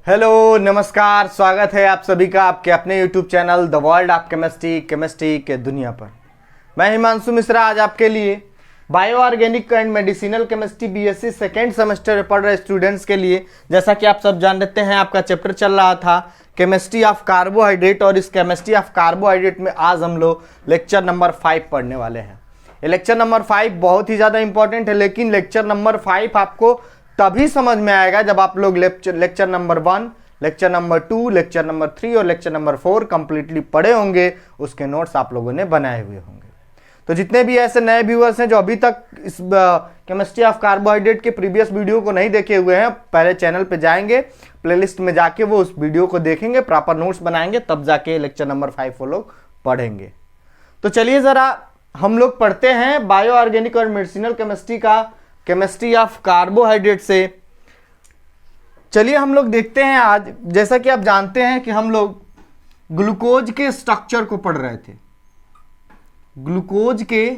Hello नमस्कार, स्वागत है आप सभी का आपके अपने YouTube channel the world of chemistry के दुनिया पर। मैं हिमांशु मिश्रा आज आपके लिए bio organic and medicinal chemistry BSc second semester में पढ़ रहे स्टूडेंट्स के लिए, जैसा कि आप सब जानते हैं, आपका चैप्टर चल रहा था केमिस्ट्री ऑफ कार्बोहाइड्रेट। और इस केमिस्ट्री ऑफ कार्बोहाइड्रेट में आज हम लोग लेक्चर नंबर 5 पढ़ने वाले हैं। ये लेक्चर नंबर 5 बहुत ही ज़्यादा इंपॉर्टेंट है, लेकिन लेक्चर नंबर 5 आपको तभी समझ में आएगा जब आप लोग lecture number 1, lecture number 2, lecture number 3 और लेक्चर नंबर 4 कंप्लीटली पढ़े होंगे। उसके नोट्स आप लोगों ने बनाए हुए होंगे। तो जितने भी ऐसे नए व्यूअर्स हैं जो अभी तक इस केमिस्ट्री ऑफ कार्बोहाइड्रेट के प्रीवियस वीडियो को नहीं देखे हुए हैं, पहले चैनल पे जाएंगे, प्लेलिस्ट में जाके वो उस वीडियो को देखेंगे, प्रॉपर नोट्स बनाएंगे, तब जाके लेक्चर नंबर 5 वो लोग पढ़ेंगे। तो चलिए ज़रा हम लोग पढ़ते हैं बायो ऑर्गेनिक और मेडिसिनल केमिस्ट्री का केमिस्ट्री ऑफ कार्बोहाइड्रेट से। चलिए हम लोग देखते हैं आज, जैसा कि आप जानते हैं कि हम लोग ग्लूकोज के स्ट्रक्चर को पढ़ रहे थे। ग्लूकोज के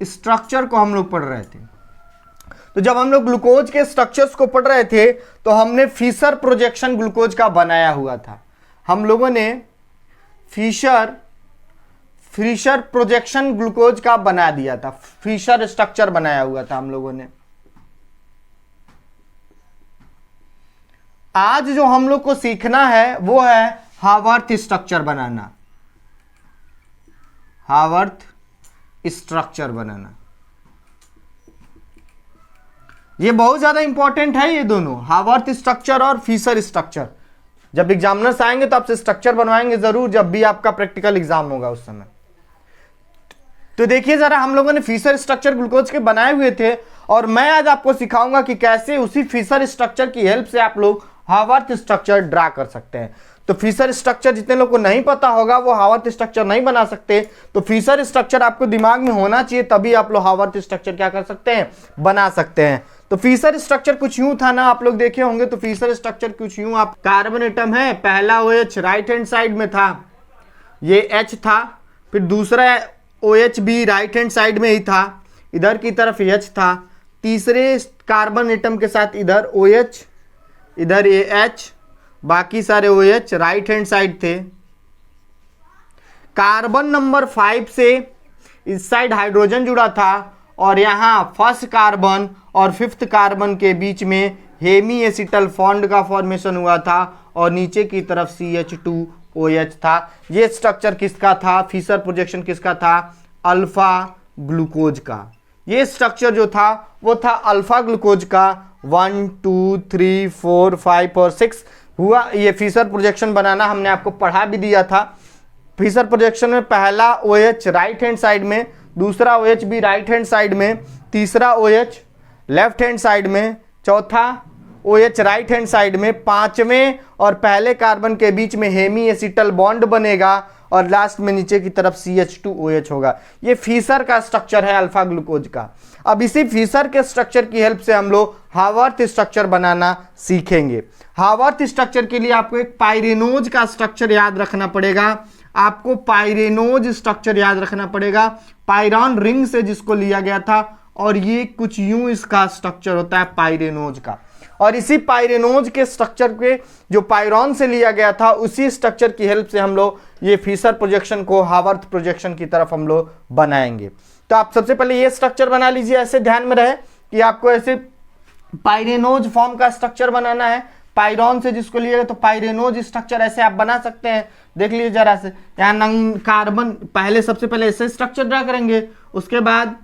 स्ट्रक्चर को हम लोग पढ़ रहे थे। तो जब हम लोग ग्लूकोज के स्ट्रक्चर्स को पढ़ रहे थे तो हमने फिशर प्रोजेक्शन ग्लूकोज का बनाया हुआ था। हम लोगों ने फिशर प्रोजेक्शन ग्लूकोज का बना दिया था, फिशर स्ट्रक्चर बनाया हुआ था हम लोगों ने। आज जो हम लोग को सीखना है वो है हावर्थ स्ट्रक्चर बनाना। हावर्थ स्ट्रक्चर बनाना ये बहुत ज्यादा इंपॉर्टेंट है। ये दोनों हावर्थ स्ट्रक्चर और फिशर स्ट्रक्चर, जब एग्जामिनर्स आएंगे तो आपसे स्ट्रक्चर बनवाएंगे जरूर, जब भी आपका प्रैक्टिकल एग्जाम होगा उस समय। तो देखिए जरा, हम लोगों ने फिशर स्ट्रक्चर ग्लूकोज के बनाए हुए थे और मैं आज आपको सिखाऊंगा कि कैसे उसी फिशर स्ट्रक्चर की हेल्प से आप लोग हावर्थ स्ट्रक्चर ड्रा कर सकते हैं। तो फिशर स्ट्रक्चर जितने लोग को नहीं पता होगा वो हावर्थ स्ट्रक्चर नहीं बना सकते। तो फिशर स्ट्रक्चर आपको दिमाग में होना चाहिए, तभी आप लोग हावर्थ स्ट्रक्चर क्या कर सकते हैं, बना सकते हैं। तो फिशर स्ट्रक्चर कुछ यूं था ना, आप लोग देखे होंगे। तो फिशर स्ट्रक्चर कुछ यूं, आप कार्बन एटम है, पहला OH राइट हैंड साइड में था, ये H था, फिर दूसरा OH भी राइट हैंड साइड में ही था, इधर की तरफ H था, तीसरे कार्बन एटम के साथ इधर OH, इधर ये H, बाकी सारे OH राइट हैंड साइड थे। कार्बन नंबर 5 से इस साइड हाइड्रोजन जुड़ा था और यहाँ फर्स्ट कार्बन और फिफ्थ कार्बन के बीच में हेमी एसिटल बॉन्ड का फॉर्मेशन हुआ था और नीचे की तरफ CH2OH था। ये स्ट्रक्चर किसका था, फिशर प्रोजेक्शन किसका था, अल्फा ग्लूकोज का। ये स्ट्रक्चर जो था वो था अल्फा ग्लूकोज का। 1 2 3 4 5 और 6 हुआ। ये फिशर प्रोजेक्शन बनाना हमने आपको पढ़ा भी दिया था। फिशर प्रोजेक्शन में पहला OH राइट हैंड साइड में, दूसरा OH भी राइट हैंड साइड में, तीसरा OH लेफ्ट हैंड साइड में, चौथा OH राइट हैंड साइड में, पांचवें और पहले कार्बन के बीच में हेमी एसिटल बॉन्ड बनेगा और लास्ट में नीचे की तरफ CH2OH होगा। ये फिशर का स्ट्रक्चर है अल्फा ग्लूकोज का। अब इसी फिशर के स्ट्रक्चर की हेल्प से हम लोग हावर्थ स्ट्रक्चर बनाना सीखेंगे। हावर्थ स्ट्रक्चर के लिए आपको एक पाइरेनोज का स्ट्रक्चर याद रखना पड़ेगा। आपको पाइरेनोज स्ट्रक्चर याद रखना पड़ेगा, पायरॉन रिंग से जिसको लिया गया था, और ये कुछ यूं इसका स्ट्रक्चर होता है पाइरेनोज का। और इसी पाइरेनोज के स्ट्रक्चर के जो पायरॉन से लिया गया था, उसी स्ट्रक्चर की हेल्प से हम लोग ये फिशर प्रोजेक्शन को हावर्थ प्रोजेक्शन की तरफ हम लोग बनाएंगे। तो आप सबसे पहले ये स्ट्रक्चर बना लीजिए। ऐसे ध्यान में रहे कि आपको ऐसे पाइरेनोज फॉर्म का स्ट्रक्चर बनाना है, पायरॉन से जिसको लिया गया, तो पाइरेनोज स्ट्रक्चर ऐसे आप बना सकते हैं। देख लीजिए जरा से, यहाँ कार्बन पहले, सबसे पहले ऐसे स्ट्रक्चर ड्रा करेंगे, उसके बाद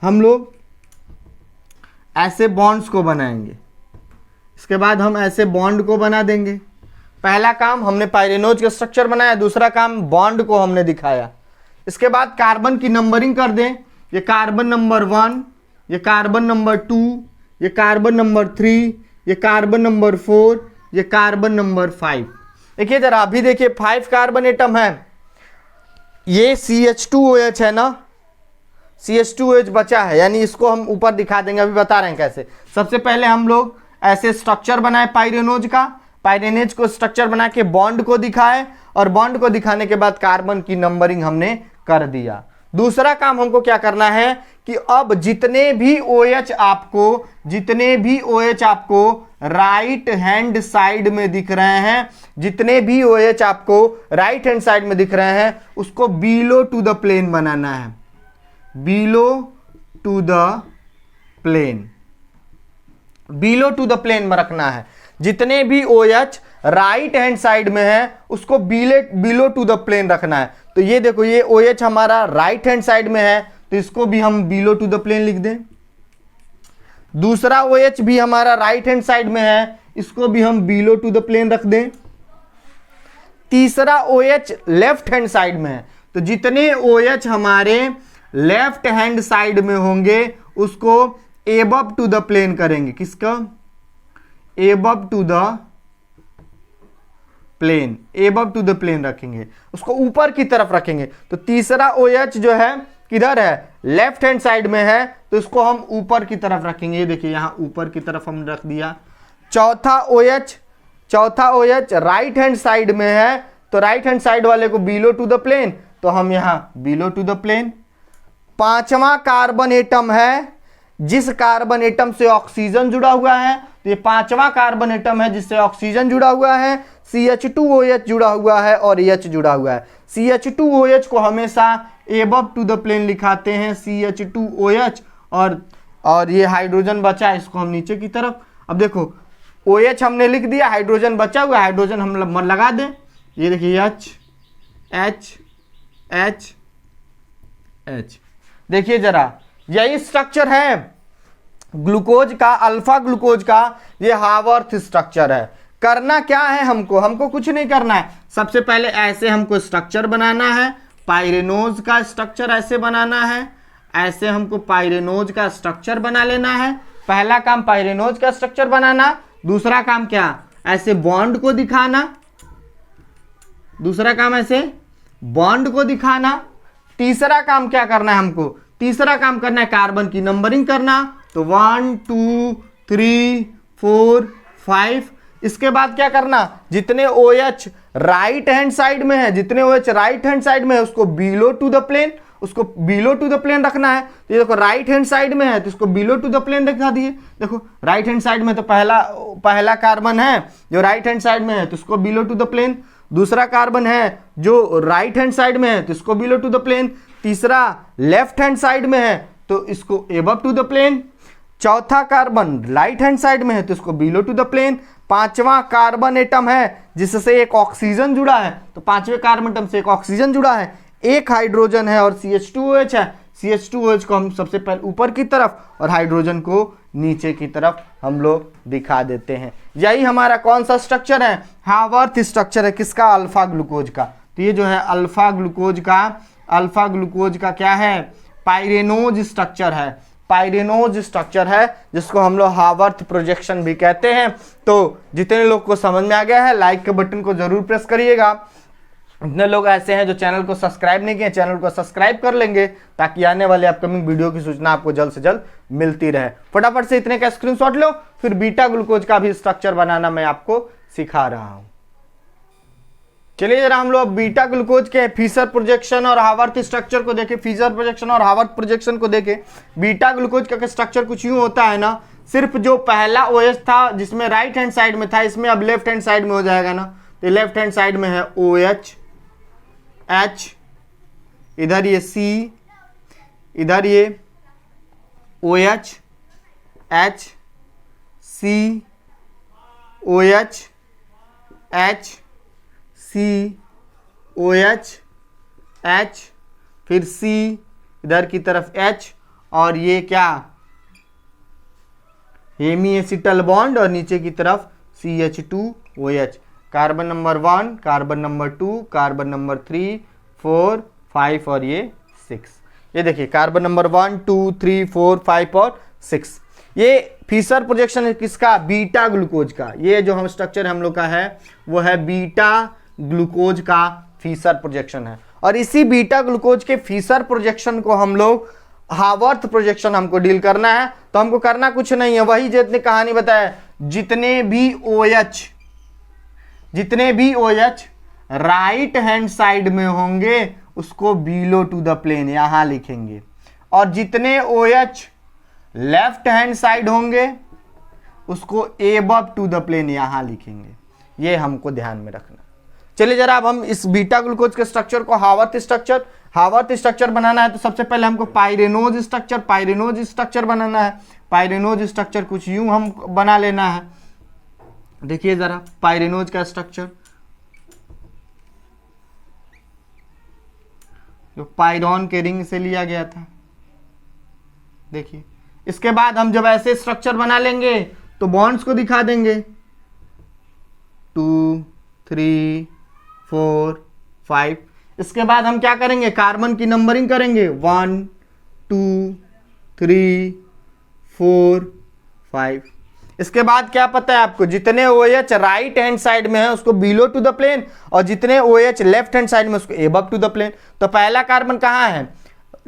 हम लोग ऐसे बॉन्ड्स को बनाएंगे, इसके बाद हम ऐसे बॉन्ड को बना देंगे। पहला काम हमने पाइरेनोज का स्ट्रक्चर बनाया, दूसरा काम बॉन्ड को हमने दिखाया। इसके बाद कार्बन की नंबरिंग कर दें, ये कार्बन नंबर 1, ये कार्बन नंबर 2, ये कार्बन नंबर 3, ये कार्बन नंबर 4, ये कार्बन नंबर 5। देखिए जरा, अभी देखिए 5 कार्बन एटम है, ये CH2OH है ना, CH2OH बचा है, यानी इसको हम ऊपर दिखा देंगे, अभी बता रहे हैं कैसे। सबसे पहले हम लोग ऐसे स्ट्रक्चर बनाए पाइरेनोज का, पाइरेनोज को स्ट्रक्चर बना के बॉन्ड को दिखाए और बॉन्ड को दिखाने के बाद कार्बन की नंबरिंग हमने कर दिया। दूसरा काम हमको क्या करना है कि अब जितने भी OH आपको राइट हैंड साइड में दिख रहे हैं, जितने भी OH आपको राइट हैंड साइड में दिख रहे हैं, उसको बिलो टू द प्लेन बनाना है, below to the plane, below to the plane में रखना है। जितने भी OH राइट हैंड साइड में है उसको बिलो टू द प्लेन रखना है। तो ये देखो, ये OH हमारा राइट हैंड साइड में है तो इसको भी हम बिलो टू द प्लेन लिख दें। दूसरा OH भी हमारा राइट हैंड साइड में है, इसको भी हम बिलो टू द प्लेन रख दें। तीसरा OH लेफ्ट हैंड साइड में है, तो जितने OH हमारे लेफ्ट हैंड साइड में होंगे उसको एबव टू द प्लेन करेंगे। किसका? Above to the plane, above to the plane रखेंगे, उसको ऊपर की तरफ रखेंगे। तो तीसरा OH जो है किधर है? लेफ्ट हैंड साइड में है, तो इसको हम ऊपर की तरफ रखेंगे। ये देखिए यहां ऊपर की तरफ हम रख दिया। चौथा OH राइट हैंड साइड में है, तो राइट हैंड साइड वाले को बिलो टू द प्लेन, तो हम यहां बिलो टू द प्लेन। पांचवा कार्बन एटम है, जिस कार्बन एटम से ऑक्सीजन जुड़ा हुआ है, तो ये पांचवा कार्बन एटम है जिससे ऑक्सीजन जुड़ा हुआ है, CH2OH जुड़ा हुआ है और H जुड़ा हुआ है। CH2OH को हमेशा एबव टू द प्लेन लिखाते हैं, CH2OH, और ये हाइड्रोजन बचा है इसको हम नीचे की तरफ। अब देखो OH हमने लिख दिया, हाइड्रोजन बचा हुआ, हाइड्रोजन हम लगा दें। ये देखिए H H H H, देखिए जरा, यही स्ट्रक्चर है ग्लूकोज का, अल्फा ग्लूकोज का। ये हावर्थ स्ट्रक्चर है। करना क्या है हमको कुछ नहीं करना है। सबसे पहले ऐसे हमको स्ट्रक्चर बनाना है, पाइरेनोज का स्ट्रक्चर ऐसे बनाना है, ऐसे हमको पाइरेनोज का स्ट्रक्चर बना लेना है। पहला काम पाइरेनोज का स्ट्रक्चर बनाना। दूसरा काम क्या? ऐसे बॉन्ड को दिखाना। दूसरा काम ऐसे बॉन्ड को दिखाना। तीसरा काम क्या करना है हमको? तीसरा काम करना है कार्बन की नंबरिंग करना। तो 1 2 3 4 5। इसके बाद क्या करना? जितने OH राइट हैंड साइड में है, जितने OH राइट हैंड साइड में है उसको बिलो टू द प्लेन, उसको बिलो टू द प्लेन रखना है। तो ये देखो राइट हैंड साइड में है तो इसको बिलो टू द प्लेन रखा दिए। देखो राइट हैंड साइड में तो पहला कार्बन है जो राइट हैंड साइड में है तो इसको बिलो टू द प्लेन। दूसरा कार्बन है जो राइट हैंड साइड में है तो इसको बिलो टू द प्लेन। तीसरा लेफ्ट हैंड साइड में है तो इसको एबव टू द प्लेन। चौथा कार्बन राइट हैंड साइड में है तो इसको बिलो टू द प्लेन। पांचवा कार्बन एटम है जिससे एक ऑक्सीजन जुड़ा है, तो पांचवें कार्बन एटम से एक ऑक्सीजन जुड़ा है, एक हाइड्रोजन है और CH2OH है। CH2OH को हम सबसे पहले ऊपर की तरफ और हाइड्रोजन को नीचे की तरफ हम लोग दिखा देते हैं। यही हमारा कौन सा स्ट्रक्चर है? हावर्थ स्ट्रक्चर है। किसका? अल्फा ग्लूकोज का। तो ये जो है अल्फा ग्लूकोज का क्या है? पाइरेनोज स्ट्रक्चर है। पाइरेनोज स्ट्रक्चर है जिसको हम लोग हावर्थ प्रोजेक्शन भी कहते हैं। तो जितने लोग को समझ में आ गया है लाइक के बटन को जरूर प्रेस करिएगा। जितने लोग ऐसे हैं जो चैनल को सब्सक्राइब नहीं किए, चैनल को सब्सक्राइब कर लेंगे ताकि आने वाले अपकमिंग वीडियो की सूचना आपको जल्द से जल्द मिलती रहे। फटाफट से इतने का स्क्रीनशॉट लो, फिर बीटा ग्लूकोज का भी स्ट्रक्चर बनाना मैं आपको सिखा रहा हूं। चलिए जरा हम लोग बीटा ग्लूकोज के फिशर प्रोजेक्शन और हावर्थ स्ट्रक्चर को देखें। फिशर प्रोजेक्शन और हावर्थ प्रोजेक्शन को देखें। बीटा ग्लूकोज का स्ट्रक्चर कुछ यूं होता है ना, सिर्फ जो पहला OH था जिसमें राइट हैंड साइड में था, इसमें अब लेफ्ट हैंड साइड में हो जाएगा ना। तो लेफ्ट हैंड साइड में है OH H, इधर ये C, इधर ये OH H C OH H C OH H, फिर C, इधर की तरफ H, और ये क्या? हेमी एसिटल बॉन्ड और नीचे की तरफ CH2OH। Carbon number 1, carbon number 2, carbon number 3, 4, 5 और ये 6। ये देखिए कार्बन नंबर 1 2 3 4 5 और 6। ये फिशर प्रोजेक्शन है किसका? बीटा ग्लूकोज का। ये जो हम स्ट्रक्चर हम लोग का है वो है बीटा ग्लूकोज का फिशर प्रोजेक्शन है। और इसी बीटा ग्लूकोज के फिशर प्रोजेक्शन को हम लोग हावर्थ प्रोजेक्शन हमको डील करना है। तो हमको करना कुछ नहीं है, वही जितनी कहानी बताया, जितने भी OH राइट हैंड साइड में होंगे उसको बिलो टू द प्लेन यहां लिखेंगे, और जितने OH लेफ्ट हैंड साइड होंगे उसको एबव टू द प्लेन यहां लिखेंगे। ये हमको ध्यान में रखना। चलिए जरा अब हम इस बीटा ग्लूकोज के स्ट्रक्चर को हावर्थ स्ट्रक्चर बनाना है। तो सबसे पहले हमको पाइरेनोज स्ट्रक्चर बनाना है। पाइरेनोज स्ट्रक्चर कुछ यूं हम बना लेना है। देखिए जरा पाइरेनोज का स्ट्रक्चर, जो पायरॉन के रिंग से लिया गया था। देखिए इसके बाद हम जब ऐसे स्ट्रक्चर बना लेंगे तो बॉन्ड्स को दिखा देंगे 2, 3, 4, 5। इसके बाद हम क्या करेंगे, कार्बन की नंबरिंग करेंगे 1, 2, 3, 4, 5। इसके बाद क्या पता है आपको, जितने OH राइट हैंड साइड में है उसको बिलो टू द प्लेन, और जितने OH लेफ्ट हैंड साइड में उसको एबव टू द प्लेन। तो पहला कार्बन कहाँ है,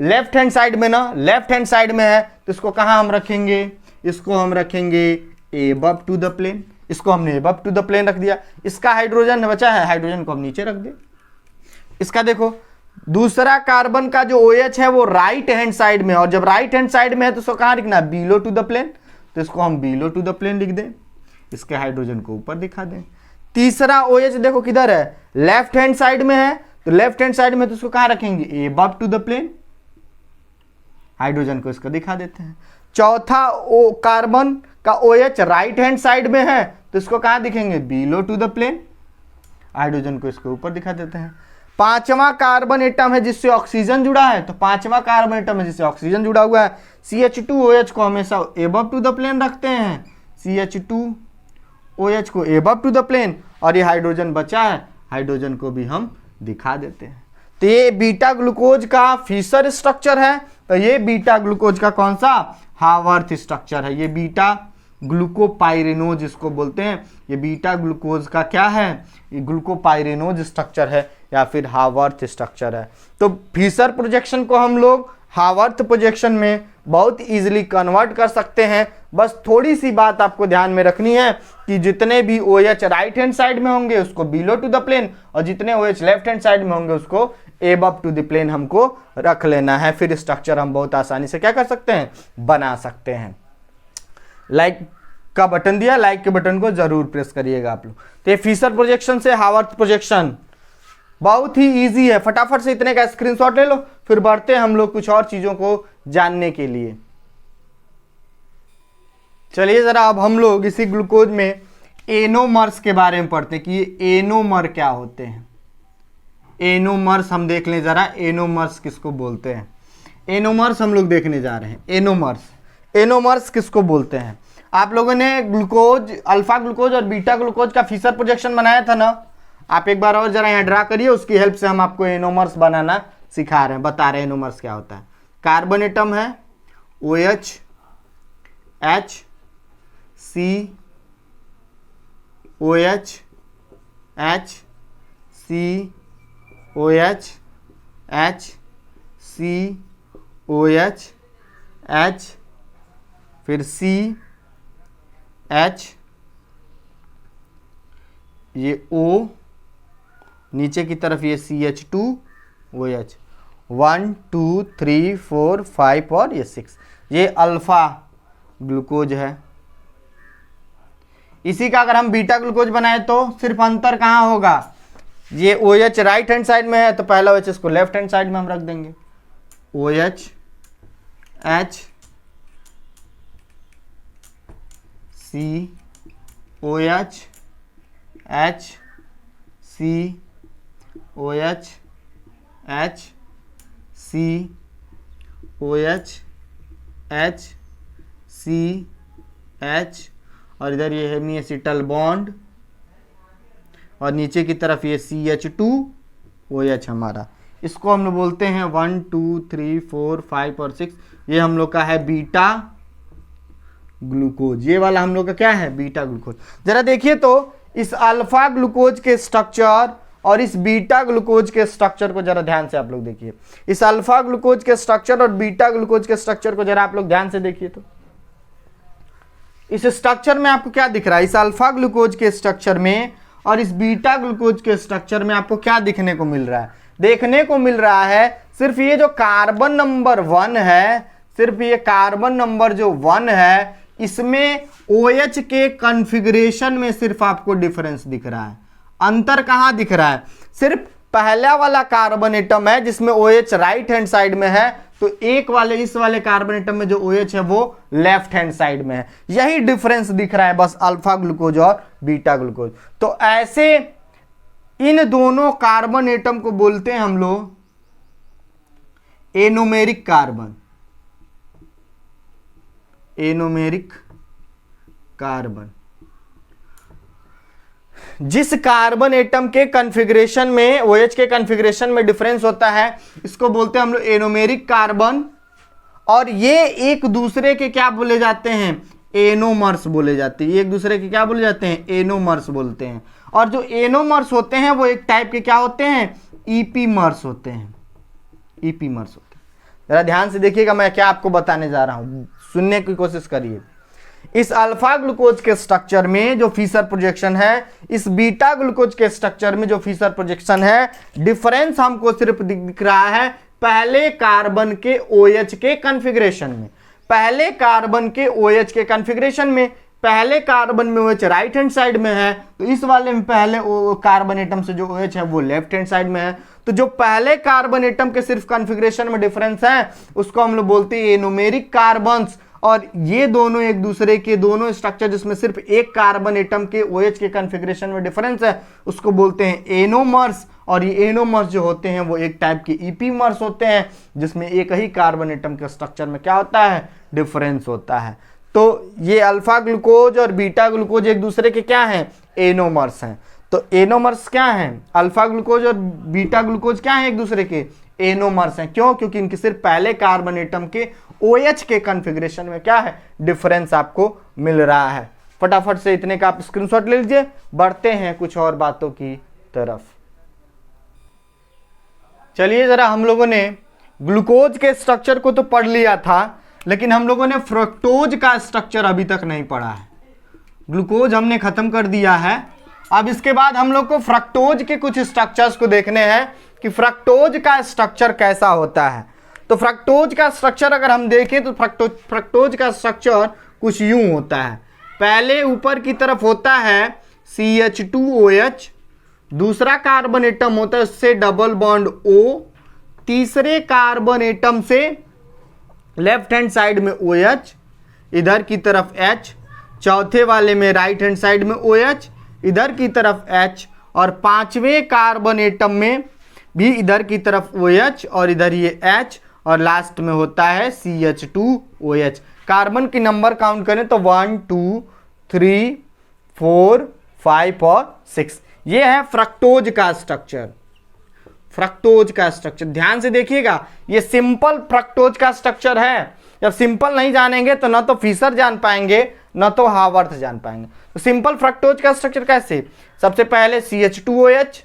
लेफ्ट हैंड साइड में ना, लेफ्ट हैंड साइड में है तो इसको कहाँ हम रखेंगे, इसको हम रखेंगे एबव टू द प्लेन। इसको हमने एबव टू द प्लेन रख दिया। इसका हाइड्रोजन बचा है, हाइड्रोजन को हम नीचे रख दे। इसका देखो दूसरा कार्बन का जो OH है वो राइट हैंड साइड में, और जब राइट हैंड साइड में है तो उसको कहाँ लिखना है, बिलो टू द प्लेन। तो इसको हम बिलो टू द प्लेन लिख दें, इसके हाइड्रोजन को ऊपर दिखा दें। तीसरा OH देखो किधर है, लेफ्ट हैंड साइड में है, तो लेफ्ट हैंड साइड में तो उसको कहाँ रखेंगे, above to the plane. Hydrogen को इसको दिखा देते हैं। चौथा कार्बन का OH राइट हैंड साइड में है तो इसको कहाँ दिखेंगे, below to the plane. Hydrogen को इसके ऊपर दिखा देते हैं। पांचवा कार्बन एटम है जिससे ऑक्सीजन जुड़ा है, तो पांचवा कार्बन एटम है जिससे ऑक्सीजन जुड़ा हुआ है, CH2OH को हमेशा एबव टू द प्लेन रखते हैं, CH2OH को एबव टू द प्लेन। और ये हाइड्रोजन बचा है, हाइड्रोजन को भी हम दिखा देते हैं। तो ये बीटा ग्लूकोज का फिशर स्ट्रक्चर है। तो ये बीटा ग्लूकोज का कौन सा, हावर्थ स्ट्रक्चर है। ये बीटा ग्लूकोपाइरेनोज इसको बोलते हैं। ये बीटा ग्लूकोज का क्या है, ये ग्लूकोपाइरेनोज स्ट्रक्चर है या फिर हावर्थ स्ट्रक्चर है। तो फिशर प्रोजेक्शन को हम लोग हावर्थ प्रोजेक्शन में बहुत इजीली कन्वर्ट कर सकते हैं। बस थोड़ी सी बात आपको ध्यान में रखनी है कि जितने भी OH राइट हैंड साइड में होंगे उसको बिलो टू द प्लेन, और जितने OH लेफ्ट हैंड साइड में होंगे उसको एबव टू द प्लेन हमको रख लेना है। फिर स्ट्रक्चर हम बहुत आसानी से क्या कर सकते हैं, बना सकते हैं। लाइक का बटन दिया, लाइक के बटन को जरूर प्रेस करिएगा आप लोग। तो ये फिशर प्रोजेक्शन से हावर्थ प्रोजेक्शन बहुत ही इजी है। फटाफट से इतने का स्क्रीनशॉट ले लो, फिर बढ़ते हैं हम लोग कुछ और चीजों को जानने के लिए। चलिए जरा अब हम लोग इसी ग्लूकोज में एनोमर्स के बारे में पढ़ते हैं कि ये एनोमर क्या होते हैं। एनोमर्स हम देख लें जरा, एनोमर्स किसको बोलते हैं। एनोमर्स हम लोग देखने जा रहे हैं। एनोमर्स किसको बोलते हैं। आप लोगों ने ग्लूकोज, अल्फा ग्लूकोज और बीटा ग्लूकोज का फिशर प्रोजेक्शन बनाया था ना, आप एक बार और जरा यहाँ ड्रा करिए, उसकी हेल्प से हम आपको एनोमर्स बनाना सिखा रहे हैं, बता रहे हैं एनोमर्स क्या होता है। कार्बन एटम है OH, H, C, OH, H, C, OH, H, C, OH, H, फिर C, H, ये O, नीचे की तरफ ये CH2OH, 1, 2, 3, 4, 5 और ये 6, ये अल्फा ग्लूकोज है। इसी का अगर हम बीटा ग्लूकोज बनाए तो सिर्फ अंतर कहाँ होगा, ये OH राइट हैंड साइड में है तो पहला OH इसको लेफ्ट हैंड साइड में हम रख देंगे, OH, H, C, OH, H, C, OH, H, C, OH, H, C, H, और इधर ये हेमी एसिटल बॉन्ड, और नीचे की तरफ ये CH2OH हमारा। इसको हम लोग बोलते हैं 1, 2, 3, 4, 5 और 6। ये हम लोग का है बीटा ग्लूकोज। ये वाला हम लोग का क्या है, बीटा ग्लूकोज। जरा देखिए तो इस अल्फा ग्लूकोज के स्ट्रक्चर और इस बीटा ग्लूकोज के स्ट्रक्चर को जरा ध्यान से आप लोग देखिए। इस अल्फा ग्लूकोज के स्ट्रक्चर और बीटा ग्लूकोज के स्ट्रक्चर को जरा आप लोग ध्यान से देखिए तो इस स्ट्रक्चर में आपको क्या दिख रहा है, इस अल्फा ग्लूकोज के स्ट्रक्चर में और इस बीटा ग्लूकोज के स्ट्रक्चर में आपको क्या दिखने को मिल रहा है। देखने को मिल रहा है सिर्फ ये जो कार्बन नंबर 1 है, सिर्फ ये कार्बन नंबर जो 1 है, इसमें OH के कॉन्फ़िगरेशन में सिर्फ आपको डिफरेंस दिख रहा है। अंतर कहां दिख रहा है? सिर्फ पहला वाला कार्बन एटम है जिसमें OH राइट हैंड साइड में है, तो एक वाले इस वाले कार्बन एटम में जो OH है वो लेफ्ट हैंड साइड में है। यही डिफरेंस दिख रहा है बस अल्फा ग्लूकोज और बीटा ग्लूकोज। तो ऐसे इन दोनों कार्बन एटम को बोलते हैं हम लोग एनोमेरिक कार्बन। एनोमेरिक कार्बन जिस कार्बन एटम के कॉन्फ़िगरेशन में OH के कॉन्फ़िगरेशन में डिफरेंस होता है इसको बोलते हैं हम लोग एनोमेरिक कार्बन। और ये एक दूसरे के क्या बोले जाते हैं? एनोमर्स बोले जाते हैं। एक दूसरे के क्या बोले जाते हैं? एनोमर्स बोलते हैं। और जो एनोमर्स होते हैं वो एक टाइप के क्या होते हैं? ईपीमर्स होते हैं। ईपीमर्स होते हैं। जरा ध्यान से देखिएगा मैं क्या आपको बताने जा रहा हूं, सुनने की कोशिश करिए। इस अल्फा ग्लूकोज के स्ट्रक्चर में जो फीसर प्रोजेक्शन है, इस बीटा ग्लूकोज के स्ट्रक्चर में जो फीसर प्रोजेक्शन है, डिफरेंस हमको सिर्फ दिख रहा है पहले कार्बन के OH के कॉन्फ़िगरेशन में। पहले कार्बन के OH के कॉन्फ़िगरेशन में पहले कार्बन में OH राइट हैंड साइड में है, तो इस वाले में पहले कार्बन एटम से जो OH है वो लेफ्ट हैंड साइड में है। तो जो पहले कार्बन एटम के सिर्फ कॉन्फ़िगरेशन में डिफरेंस है उसको हम लोग बोलते हैं एनोमेरिक कार्बन्स। और ये दोनों एक दूसरे के दोनों स्ट्रक्चर जिसमें सिर्फ एक कार्बन एटम के OH के कॉन्फ़िगरेशन में डिफरेंस है उसको बोलते हैं एनोमर्स। और ये एनोमर्स जो होते हैं वो एक टाइप के ईपीमर्स होते हैं जिसमें एक ही कार्बन एटम के स्ट्रक्चर में क्या होता है? डिफरेंस होता है। तो ये अल्फा ग्लूकोज और बीटा ग्लूकोज एक दूसरे के क्या हैं? एनोमर्स हैं। तो एनोमर्स क्या हैं? अल्फा ग्लूकोज और बीटा ग्लूकोज क्या हैं? एक दूसरे के एनोमर्स हैं। क्यों? क्योंकि इनके सिर्फ पहले कार्बन एटम के OH के कॉन्फ़िगरेशन में क्या है? डिफरेंस आपको मिल रहा है। फटाफट से इतने का आप स्क्रीनशॉट ले लीजिए। बढ़ते हैं कुछ और बातों की तरफ। चलिए जरा, हम लोगों ने ग्लूकोज के स्ट्रक्चर को तो पढ़ लिया था, लेकिन हम लोगों ने फ्रक्टोज का स्ट्रक्चर अभी तक नहीं पढ़ा है। ग्लूकोज हमने खत्म कर दिया है। अब इसके बाद हम लोग को फ्रक्टोज के कुछ स्ट्रक्चर्स को देखने हैं कि फ्रक्टोज का स्ट्रक्चर कैसा होता है। तो फ्रक्टोज का स्ट्रक्चर अगर हम देखें तो फ्रक्टोज का स्ट्रक्चर कुछ यूं होता है। पहले ऊपर की तरफ होता है CH2OH, दूसरा कार्बन एटम होता है उससे डबल बॉन्ड O, तीसरे कार्बन एटम से लेफ्ट हैंड साइड में OH, इधर की तरफ H, चौथे वाले में राइट हैंड साइड में OH, इधर की तरफ H, और पांचवें कार्बन एटम में भी इधर की तरफ OH और इधर ये H, और लास्ट में होता है CH2OH। कार्बन की नंबर काउंट करें तो 1 2 3 4 5 और 6। ये है फ्रक्टोज का स्ट्रक्चर। फ्रक्टोज का स्ट्रक्चर ध्यान से देखिएगा, ये सिंपल फ्रक्टोज का स्ट्रक्चर है। जब सिंपल नहीं जानेंगे तो ना तो फीसर जान पाएंगे ना तो हावर्थ जान पाएंगे। तो सिंपल फ्रक्टोज का स्ट्रक्चर कैसे? सबसे पहले CH2OH,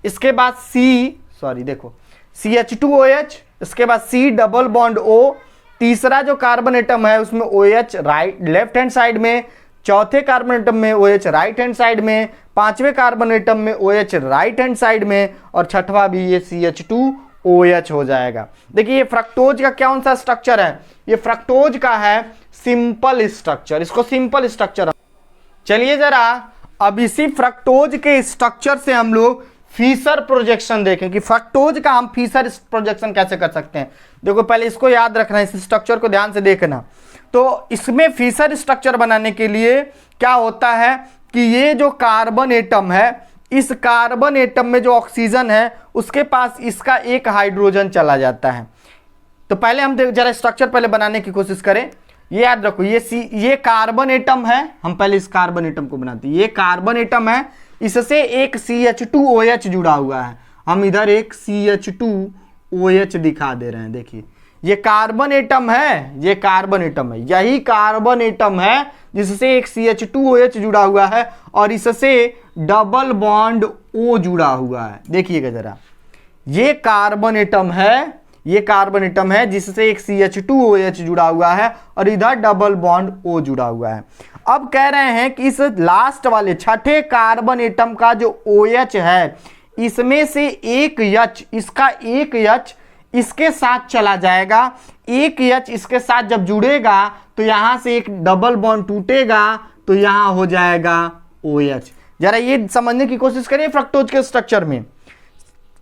इसके बाद CH2OH, इसके बाद C डबल बॉन्ड O, तीसरा जो कार्बन एटम है उसमें OH लेफ्ट हैंड साइड में, चौथे कार्बन एटम में OH राइट हैंड साइड में, पांचवें कार्बन एटम में OH राइट हैंड साइड में, और छठवां भी ये CH2OH हो जाएगा। देखिए ये फ्रक्टोज का कौन सा स्ट्रक्चर है? ये फ्रक्टोज का है सिंपल स्ट्रक्चर। इसको सिंपल स्ट्रक्चर। चलिए जरा अब इसी फ्रक्टोज के स्ट्रक्चर से हम लोग फीसर प्रोजेक्शन देखें कि फ्रक्टोज का हम फीसर प्रोजेक्शन कैसे कर सकते हैं। देखो पहले इसको याद रखना है, इस स्ट्रक्चर को ध्यान से देखना। तो इसमें फीसर स्ट्रक्चर बनाने के लिए क्या होता है कि ये जो कार्बन एटम है, इस कार्बन एटम में जो ऑक्सीजन है उसके पास इसका एक हाइड्रोजन चला जाता है। तो पहले हम जरा स्ट्रक्चर पहले बनाने की कोशिश करें। ये याद रखो, ये कार्बन एटम है। हम पहले इस कार्बन एटम को बनाते हैं। ये कार्बन एटम है, इससे एक CH2OH जुड़ा हुआ है। हम इधर एक CH2OH दिखा दे रहे हैं। देखिए ये कार्बन एटम है, ये कार्बन एटम है, यही कार्बन एटम है जिससे एक CH2OH जुड़ा हुआ है और इससे डबल बॉन्ड O जुड़ा हुआ है। देखिएगा जरा, ये कार्बन एटम है, ये कार्बन एटम है जिससे एक CH2OH जुड़ा हुआ है और इधर डबल बॉन्ड O जुड़ा हुआ है। अब कह रहे हैं कि इस लास्ट वाले छठे कार्बन एटम का जो OH है, इसमें से एक H, इसका एक H इसके साथ चला जाएगा, एक H इसके साथ जब जुड़ेगा तो यहां से एक डबल बॉन्ड टूटेगा तो यहां हो जाएगा OH। जरा ये समझने की कोशिश करिए फ्रक्टोज के स्ट्रक्चर में।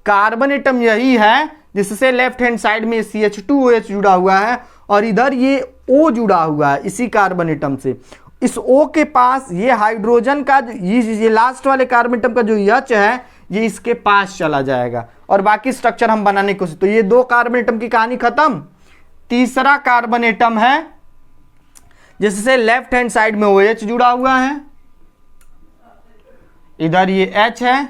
कार्बन एटम यही है जिससे लेफ्ट हैंड साइड में CH2OH जुड़ा हुआ है और इधर ये O जुड़ा हुआ है इसी कार्बन एटम से। इस O के पास ये हाइड्रोजन का ये लास्ट वाले कार्बन एटम का जो H है ये इसके पास चला जाएगा और बाकी स्ट्रक्चर हम बनाने की कोशिश। तो ये दो कार्बन एटम की कहानी खत्म। तीसरा कार्बन एटम है जिससे लेफ्ट हैंड साइड में OH जुड़ा हुआ है, इधर ये H है।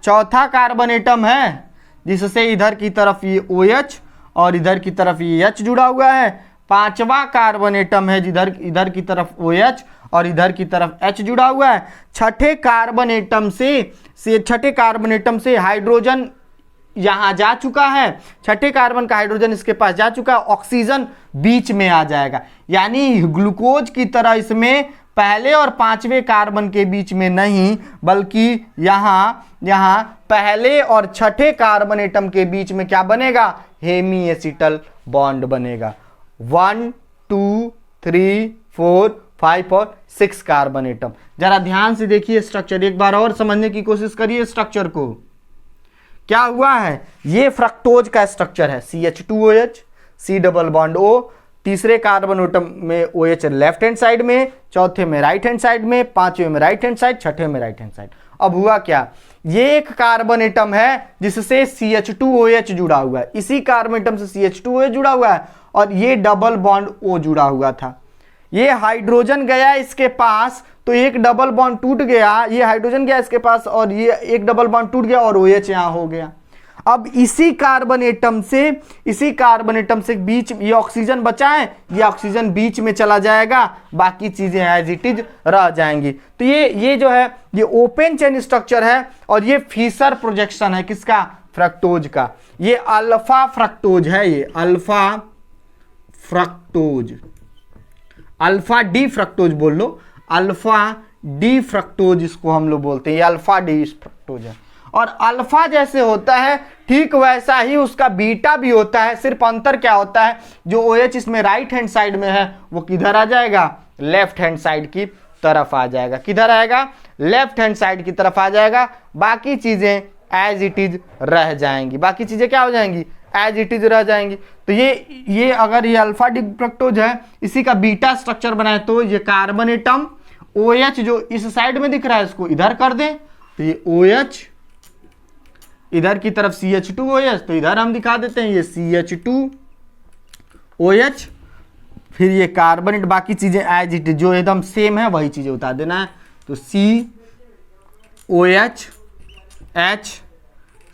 चौथा कार्बन एटम है जिससे इधर की तरफ ये OH और इधर की तरफ ये H जुड़ा हुआ है। पांचवा कार्बन एटम है जिधर इधर की तरफ OH और इधर की तरफ H जुड़ा हुआ है। छठे कार्बन एटम से हाइड्रोजन यहां जा चुका है, छठे कार्बन का हाइड्रोजन इसके पास जा चुका है, ऑक्सीजन बीच में आ जाएगा। यानी ग्लूकोज की तरह इसमें पहले और पांचवें कार्बन के बीच में नहीं बल्कि यहां पहले और छठे कार्बन एटम के बीच में क्या बनेगा, हेमी एसिटल बॉन्ड बनेगा। 1 2 3 4 5 और 6 कार्बन एटम। जरा ध्यान से देखिए स्ट्रक्चर, एक बार और समझने की कोशिश करिए स्ट्रक्चर को। क्या हुआ है, ये फ्रक्टोज का स्ट्रक्चर है, CH2OH, C double bond O, तीसरे कार्बन एटम में OH लेफ्ट हैंड साइड में, चौथे में राइट हैंड साइड में, पांचवें में राइट हैंड साइड, छठे में राइट हैंड साइड। अब हुआ क्या, ये एक कार्बन एटम है जिससे CH2OH जुड़ा हुआ है, इसी कार्बन एटम से CH2OH जुड़ा हुआ है और ये डबल बॉन्ड O जुड़ा हुआ था। ये हाइड्रोजन गया इसके पास तो एक डबल बॉन्ड टूट गया, ये हाइड्रोजन गया इसके पास और ये एक डबल बॉन्ड टूट गया और OH यहां हो गया। अब इसी कार्बन एटम से बीच ये ऑक्सीजन बचा है, ये ऑक्सीजन बीच में चला जाएगा, बाकी चीजें एज इट इज रह जाएंगी। तो ये जो है ये ओपन चेन स्ट्रक्चर है और ये फिशर प्रोजेक्शन है किसका, फ्रक्टोज का। ये अल्फा फ्रक्टोज है, ये alpha fructose, alpha D fructose बोल लो, अल्फा डी फ्रक्टोज इसको हम लोग बोलते हैं, ये अल्फा डी फ्रक्टोज है। और अल्फा जैसे होता है ठीक वैसा ही उसका बीटा भी होता है, सिर्फ अंतर क्या होता है, जो OH इसमें राइट हैंड साइड में है वो किधर आ जाएगा, लेफ्ट हैंड साइड की तरफ आ जाएगा। किधर आएगा, लेफ्ट हैंड साइड की तरफ आ जाएगा। बाकी चीजें एज इट इज रह जाएंगी, बाकी चीजें क्या हो जाएंगी, एज इट इज रह जाएंगी। तो ये अगर ये अल्फा डी फ्रक्टोज है, इसी का बीटा स्ट्रक्चर बनाए तो ये कार्बन एटम OH जो इस साइड में दिख रहा है इसको इधर कर दें तो ये OH, इधर की तरफ CH2OH तो इधर हम दिखा देते हैं ये CH2OH, फिर ये कार्बन एटम, बाकी चीजें एज इट जो एकदम सेम है वही चीजें उतार देना है। तो COH H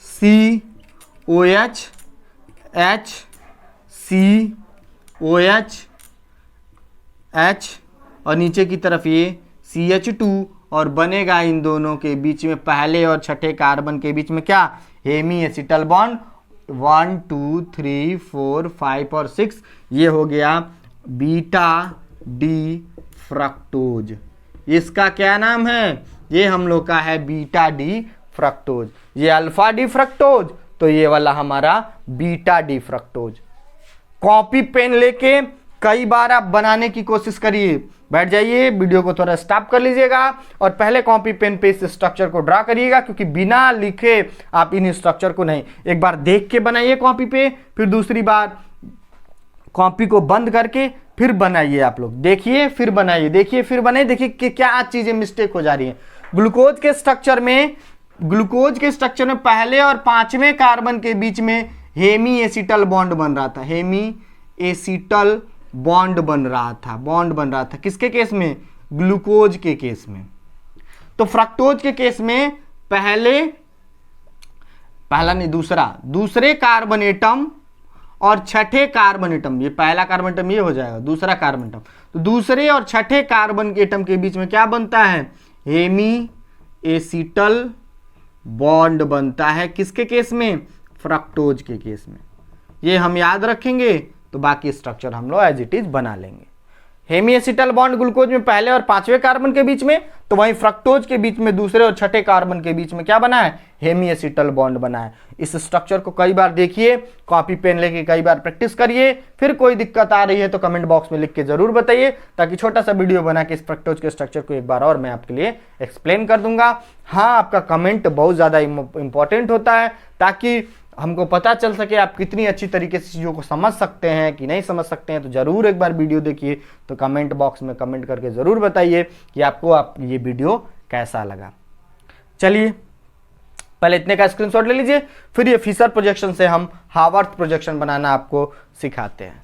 COH H COH H और नीचे की तरफ ये CH2 और बनेगा इन दोनों के बीच में, पहले और छठे कार्बन के बीच में क्या, हेमी एसिटल बॉन्ड। 1 2 3 4 5 और 6, ये हो गया बीटा डी फ्रक्टोज। इसका क्या नाम है, ये हम लोग का है बीटा डी फ्रक्टोज। ये अल्फा डी फ्रक्टोज तो ये वाला हमारा beta D fructose. Copy pen लेके कई बार आप बनाने की कोशिश करिए, बैठ जाइए, वीडियो को थोड़ा स्टॉप कर लीजिएगा और पहले कॉपी पेन पे इस स्ट्रक्चर को ड्रा करिएगा, क्योंकि बिना लिखे आप इन स्ट्रक्चर को नहीं, एक बार देख के बनाइए कॉपी पे, फिर दूसरी बार कॉपी को बंद करके फिर बनाइए। आप लोग देखिए फिर बनाइए, देखिए फिर बनाइए, देखिए कि क्या चीजें मिस्टेक हो जा रही है। ग्लूकोज के स्ट्रक्चर में पहले और पांचवें कार्बन के बीच में हेमी एसिटल बॉन्ड बन रहा था, हेमी एसिटल बॉन्ड बन रहा था। किसके केस में, ग्लूकोज के केस में। तो फ्रक्टोज के केस में दूसरे कार्बन एटम और छठे कार्बन एटम, ये पहला कार्बन एटम ये हो जाएगा, दूसरा कार्बन एटम, तो दूसरे और छठे कार्बन के एटम के बीच में क्या बनता है, हेमी एसिटल बॉन्ड बनता है। किसके केस में, फ्रक्टोज के केस में। ये हम याद रखेंगे तो बाकी स्ट्रक्चर हम लोग एज इट इज बना लेंगे। हेमी एसिटल बॉन्ड ग्लूकोज में पहले और पांचवें कार्बन के बीच में, तो वहीं फ्रक्टोज के बीच में दूसरे और छठे कार्बन के बीच में क्या बना है, हेमी एसिटल बॉन्ड बना है। इस स्ट्रक्चर को कई बार देखिए, कॉपी पेन लेके कई बार प्रैक्टिस करिए, फिर कोई दिक्कत आ रही है तो कमेंट बॉक्स में लिख के जरूर बताइए, ताकि छोटा सा वीडियो बना के इस फ्रक्टोज के स्ट्रक्चर को एक बार और मैं आपके लिए एक्सप्लेन कर दूंगा। हाँ, आपका कमेंट बहुत ज्यादा इंपॉर्टेंट होता है, ताकि हमको पता चल सके आप कितनी अच्छी तरीके से चीज़ों को समझ सकते हैं कि नहीं समझ सकते हैं। तो जरूर एक बार वीडियो देखिए, तो कमेंट बॉक्स में कमेंट करके ज़रूर बताइए कि आपको ये वीडियो कैसा लगा। चलिए पहले इतने का स्क्रीनशॉट ले लीजिए, फिर ये फिशर प्रोजेक्शन से हम हावर्थ प्रोजेक्शन बनाना आपको सिखाते हैं।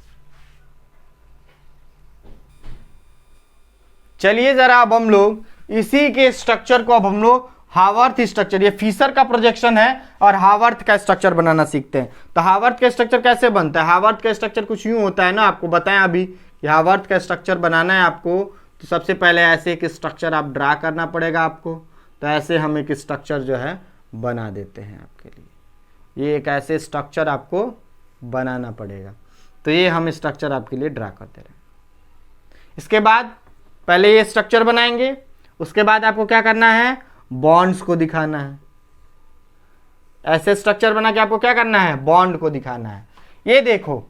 चलिए जरा अब हम लोग इसी के स्ट्रक्चर को अब हम लोग हावर्थ स्ट्रक्चर, ये फिशर का प्रोजेक्शन है और हावर्थ का स्ट्रक्चर बनाना सीखते हैं। तो हावर्थ का स्ट्रक्चर कैसे बनता है? हावर्थ का स्ट्रक्चर कुछ यूं होता है ना, आपको बताएं अभी कि हावर्थ का स्ट्रक्चर बनाना है आपको, तो सबसे पहले ऐसे एक स्ट्रक्चर आप ड्रा करना पड़ेगा आपको। तो ऐसे हम एक स्ट्रक्चर जो है बना देते हैं आपके लिए, ये एक ऐसे स्ट्रक्चर आपको बनाना पड़ेगा। तो ये हम स्ट्रक्चर आपके लिए ड्रा करते रहे। इसके बाद पहले ये स्ट्रक्चर बनाएंगे, उसके बाद आपको क्या करना है, बॉन्ड्स को दिखाना है। ऐसे स्ट्रक्चर बना के आपको क्या करना है, बॉन्ड को दिखाना है। ये देखो,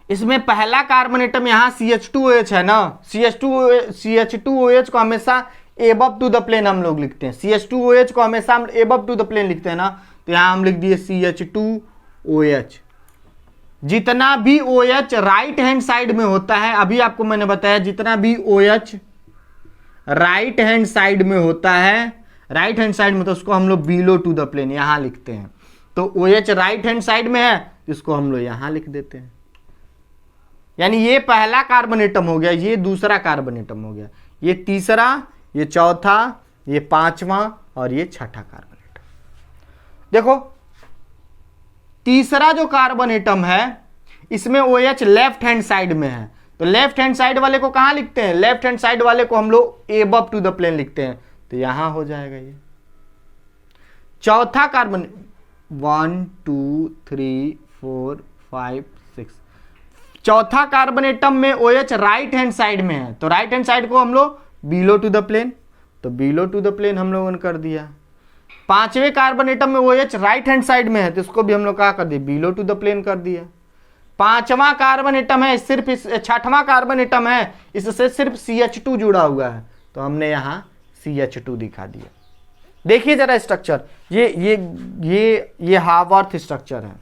इसमें पहला कार्बन एटम यहाँ CH2OH है ना, CH2OH को हमेशा एबव टू द प्लेन हम लोग लिखते हैं, CH2OH को हमेशा हम एबव टू द प्लेन लिखते हैं ना। तो यहाँ हम लिख दिए CH2OH। जितना भी OH राइट हैंड साइड में होता है, अभी आपको मैंने बताया, जितना भी OH राइट हैंड साइड में होता है, राइट हैंड साइड में, तो उसको हम लोग बिलो टू द प्लेन यहां लिखते हैं। तो OH राइट हैंड साइड में है, इसको हम लोग यहां लिख देते हैं। यानी ये पहला कार्बन एटम हो गया, ये दूसरा कार्बन एटम हो गया, ये तीसरा, ये चौथा, ये पांचवा और ये छठा कार्बन एटम। देखो तीसरा जो कार्बन एटम है इसमें OH लेफ्ट हैंड साइड में है, तो लेफ्ट हैंड साइड वाले को कहां लिखते हैं, लेफ्ट हैंड साइड वाले को हम लोग एबव टू द प्लेन लिखते हैं। तो यहां हो जाएगा ये चौथा कार्बन, 1 2 3 4 5 6, चौथा कार्बन एटम में OH राइट हैंड साइड में है, तो राइट हैंड साइड को हम लोग बिलो टू द प्लेन, तो बिलो टू द प्लेन हम लोगों ने कर दिया। पांचवें कार्बन एटम में OH राइट हैंड साइड में है, तो इसको भी हम लोग क्या कर दिया, बिलो टू द प्लेन कर दिया। पांचवा कार्बन एटम है, सिर्फ छठवां कार्बन एटम है, इससे सिर्फ CH2 जुड़ा हुआ है, तो हमने यहां CH2 दिखा दिया। देखिए जरा स्ट्रक्चर, ये हावर्थ स्ट्रक्चर है,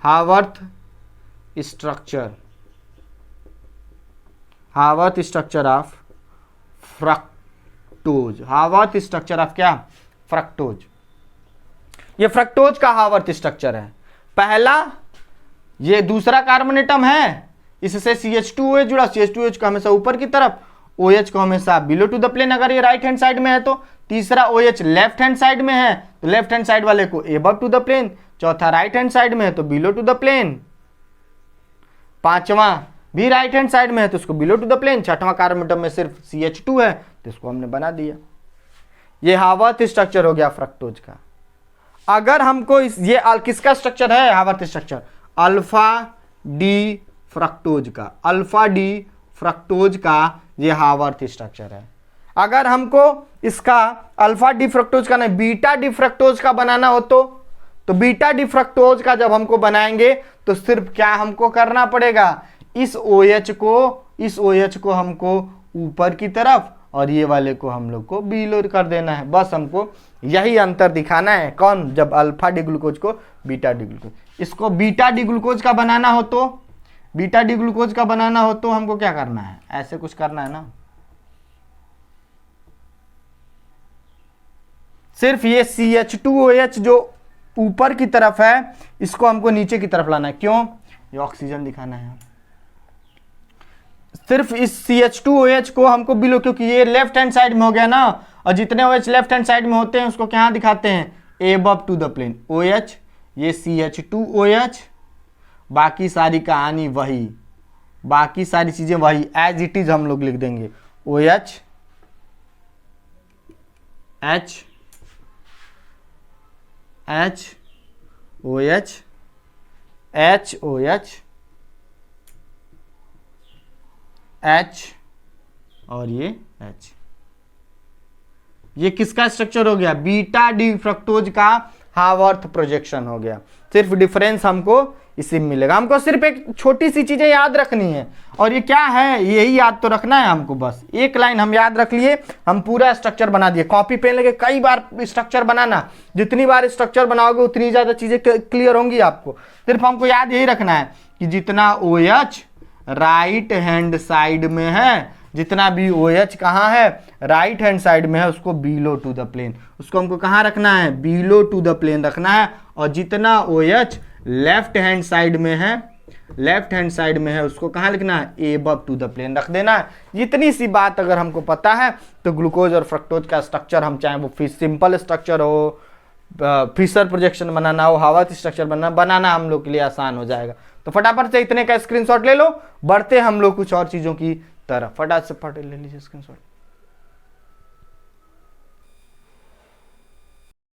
Haworth structure, Haworth structure of fructose, Haworth structure of क्या, फ्रक्टोज। ये फ्रक्टोज का हावर्थ स्ट्रक्चर है। पहला, ये दूसरा कार्बन एटम है, इससे CH2OH जुड़ा, CH2OH को हमेशा ऊपर की तरफ, OH को हमेशा बिलो टू द प्लेन अगर ये राइट हैंड साइड में है तो। तीसरा OH लेफ्ट हैंड साइड में है, तो लेफ्ट हैंड साइड वाले को एबव टू द प्लेन। चौथा राइट हैंड साइड में है तो बिलो टू द प्लेन। पांचवा भी राइट हैंड साइड में है तो उसको बिलो टू द प्लेन। छठवां कार्बन एटम में सिर्फ CH2 है, तो इसको हमने बना दिया। ये हावर्थ स्ट्रक्चर हो गया फ्रक्टोज का। अगर हमको ये किसका स्ट्रक्चर है, Haworth structure alpha D fructose का, अल्फा डी फ्रक्टोज का ये हावर्थ स्ट्रक्चर है। अगर हमको इसका अल्फा डी फ्रक्टोज का नहीं, बीटा डी फ्रक्टोज का बनाना हो तो बीटा डी फ्रक्टोज का जब हमको बनाएंगे तो सिर्फ क्या हमको करना पड़ेगा, इस OH को हमको ऊपर की तरफ और ये वाले को हम लोग को बिलो कर देना है। बस हमको यही अंतर दिखाना है। कौन, जब अल्फा डी ग्लूकोज को बीटा डी ग्लूकोज, इसको बीटा डी ग्लूकोज का बनाना हो तो, बीटा डी ग्लूकोज का बनाना हो तो हमको क्या करना है, ऐसे कुछ करना है ना। सिर्फ ये CH2OH जो ऊपर की तरफ है इसको हमको नीचे की तरफ लाना है। क्यों, ये ऑक्सीजन दिखाना है। सिर्फ इस CH2OH को हमको बिलो, क्योंकि ये लेफ्ट हैंड साइड में हो गया ना, और जितने OH लेफ्ट हैंड साइड में होते हैं उसको क्या दिखाते हैं, above to the plane. OH, ये CH2OH, बाकी सारी कहानी वही, बाकी सारी चीजें वही एज इट इज हम लोग लिख देंगे। OH H OH H OH H और ये H। ये किसका स्ट्रक्चर हो गया? बीटा डी फ्रक्टोज का हावर्थ प्रोजेक्शन हो गया। सिर्फ डिफरेंस हमको इसी में मिलेगा। हमको सिर्फ एक छोटी सी चीजें याद रखनी है, और ये क्या है, यही याद तो रखना है हमको। बस एक लाइन हम याद रख लिए, हम पूरा स्ट्रक्चर बना दिए। कॉपी पेन लेके कई बार स्ट्रक्चर बनाना, जितनी बार स्ट्रक्चर बनाओगे उतनी ज्यादा चीजें क्लियर होंगी आपको। सिर्फ हमको याद यही रखना है कि जितना OH राइट हैंड साइड में है, जितना भी OH कहाँ है, राइट हैंड साइड में है, उसको बिलो टू द प्लेन, उसको हमको कहाँ रखना है, बिलो टू द प्लेन रखना है। और जितना OH लेफ्ट हैंड साइड में है, लेफ्ट हैंड साइड में है, उसको कहाँ लिखना है, एबव टू द प्लेन रख देना है। इतनी सी बात अगर हमको पता है तो ग्लूकोज और फ्रक्टोज का स्ट्रक्चर, हम चाहे वो सिंपल स्ट्रक्चर हो, फिशर प्रोजेक्शन बनाना हो, हावर्थ स्ट्रक्चर बनाना हम लोग के लिए आसान हो जाएगा। तो फटाफट से इतने का स्क्रीनशॉट ले लो, बढ़ते हम लोग कुछ और चीजों की तरफ। फटाफट से ले लीजिए स्क्रीनशॉट।